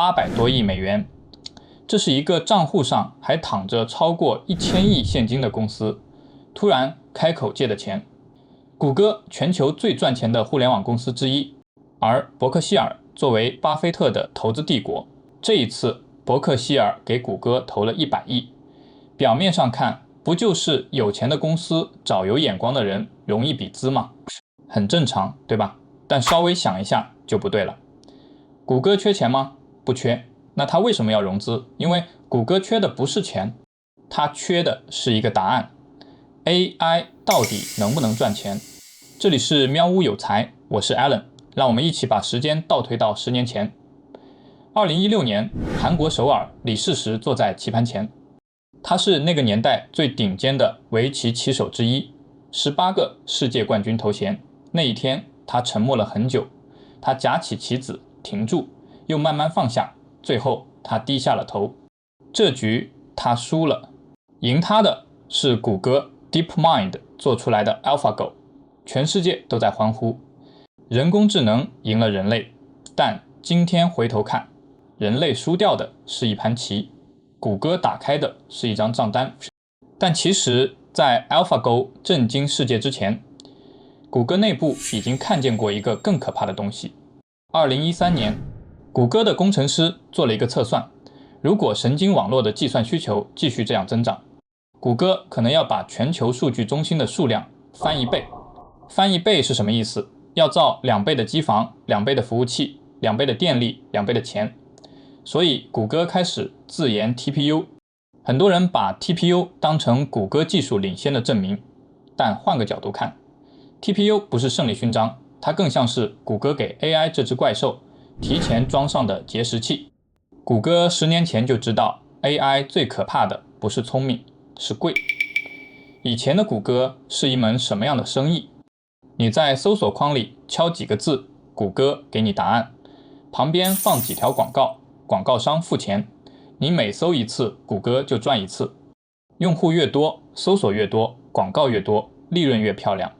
800多亿美元。这是一个账户上还躺着超过1000亿现金的公司，突然开口借的钱。谷歌全球最赚钱的互联网公司之一，而伯克希尔作为巴菲特的投资帝国，这一次伯克希尔给谷歌投了100亿。表面上看，不就是有钱的公司找有眼光的人融一笔资吗？很正常，对吧？但稍微想一下就不对了。谷歌缺钱吗？不缺。那他为什么要融资？因为谷歌缺的不是钱，他缺的是一个答案。AI 到底能不能赚钱？这里是喵屋有才，我是 Alan， 让我们一起把时间倒推到10年前。2016年，韩国首尔，李世石坐在棋盘前，他是那个年代最顶尖的围棋棋手之一，18个世界冠军头衔。那一天，他沉默了很久，他夹起棋子，停住，又慢慢放下，最后他低下了头。这局他输了，赢他的是谷歌 DeepMind 做出来的 AlphaGo， 全世界都在欢呼，人工智能赢了人类。但今天回头看，人类输掉的是一盘棋，谷歌打开的是一张账单。但其实在 AlphaGo 震惊世界之前，谷歌内部已经看见过一个更可怕的东西。2013年，谷歌的工程师做了一个测算，如果神经网络的计算需求继续这样增长，谷歌可能要把全球数据中心的数量翻1倍。翻1倍是什么意思？要造2倍的机房、2倍的服务器、2倍的电力、2倍的钱。所以谷歌开始自研 TPU， 很多人把 TPU 当成谷歌技术领先的证明，但换个角度看， TPU 不是胜利勋章，它更像是谷歌给 AI 这只怪兽提前装上的节食器。谷歌10年前就知道 AI 最可怕的不是聪明，是贵。以前的谷歌是一门什么样的生意？你在搜索框里敲几个字，谷歌给你答案，旁边放几条广告，广告商付钱，你每搜一次，谷歌就赚一次。用户越多，搜索越多，广告越多，利润越漂亮。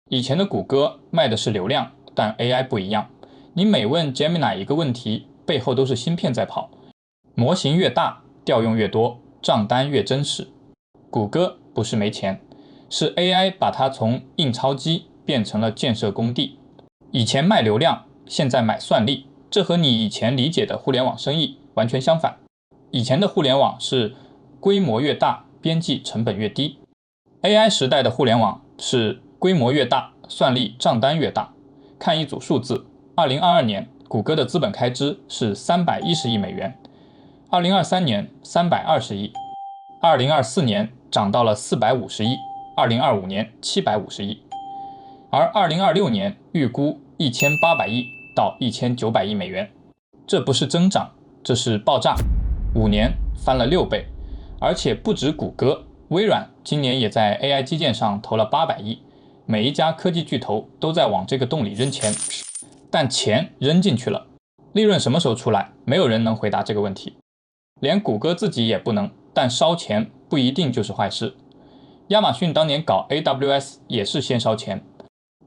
以前的谷歌卖的是流量，但 AI 不一样，你每问 Gemini 一个问题，背后都是芯片在跑，模型越大，调用越多，账单越真实。谷歌不是没钱，是 AI 把它从印钞机变成了建设工地。以前卖流量，现在买算力，这和你以前理解的互联网生意完全相反。以前的互联网是规模越大，边际成本越低。AI 时代的互联网是规模越大，算力账单越大。看一组数字，2022年谷歌的资本开支是310亿美元，2023年320亿，2024年涨到了450亿，2025年750亿，而2026年预估1800亿到1900亿美元。这不是增长，这是爆炸，5年翻了6倍。而且不止谷歌，微软今年也在 AI 基建上投了800亿，每一家科技巨头都在往这个洞里扔钱。但钱扔进去了，利润什么时候出来？没有人能回答这个问题，连谷歌自己也不能。但烧钱不一定就是坏事。亚马逊当年搞 AWS 也是先烧钱，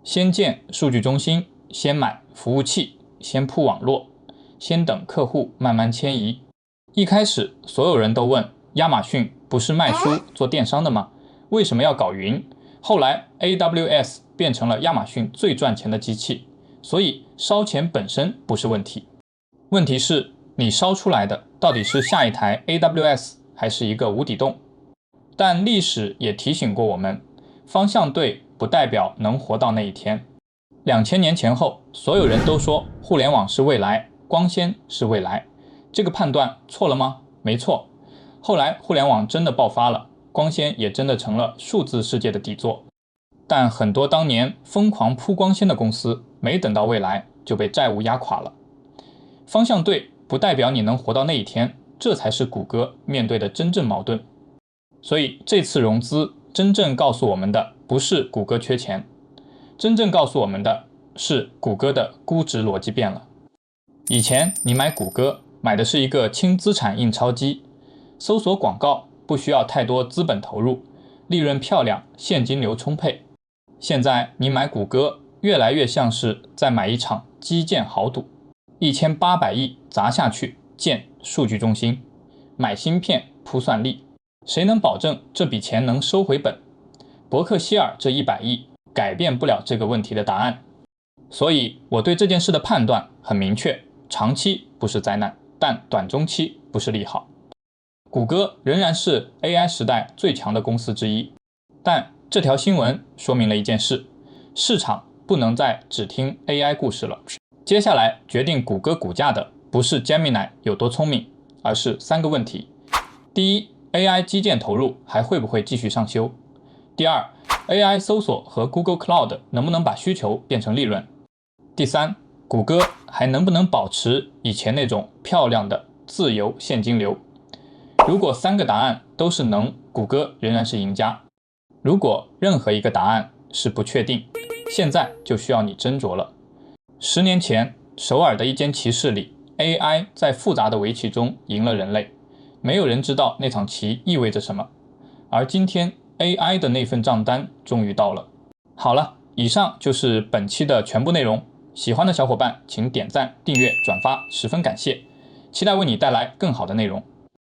先建数据中心，先买服务器，先铺网络，先等客户慢慢迁移。一开始所有人都问，亚马逊不是卖书做电商的吗？为什么要搞云？后来 AWS 变成了亚马逊最赚钱的机器，所以烧钱本身不是问题。问题是你烧出来的到底是下一台 AWS 还是一个无底洞？但历史也提醒过我们，方向对不代表能活到那一天。2000年前后，所有人都说互联网是未来，光纤是未来。这个判断错了吗？没错。后来互联网真的爆发了，光纤也真的成了数字世界的底座。但很多当年疯狂铺光纤的公司，没等到未来就被债务压垮了。方向对不代表你能活到那一天，这才是谷歌面对的真正矛盾。所以这次融资真正告诉我们的不是谷歌缺钱，真正告诉我们的是谷歌的估值逻辑变了。以前你买谷歌买的是一个轻资产印钞机，搜索广告不需要太多资本投入，利润漂亮，现金流充沛。现在你买谷歌越来越像是在买一场基建豪赌，1800亿砸下去，建数据中心，买芯片铺算力，谁能保证这笔钱能收回本？伯克希尔这100亿改变不了这个问题的答案。所以我对这件事的判断很明确，长期不是灾难，但短中期不是利好。谷歌仍然是 AI 时代最强的公司之一，但这条新闻说明了一件事，市场不能再只听 AI 故事了。接下来决定谷歌股价的不是 Gemini 有多聪明，而是3个问题。第一， AI 基建投入还会不会继续上修？第二， AI 搜索和 Google Cloud 能不能把需求变成利润？第三，谷歌还能不能保持以前那种漂亮的自由现金流？如果3个答案都是能，谷歌仍然是赢家。如果任何一个答案是不确定，现在就需要你斟酌了。10年前，首尔的一间棋室里， AI 在复杂的围棋中赢了人类，没有人知道那场棋意味着什么。而今天 AI 的那份账单终于到了。好了，以上就是本期的全部内容。喜欢的小伙伴请点赞、订阅、转发，十分感谢。期待为你带来更好的内容。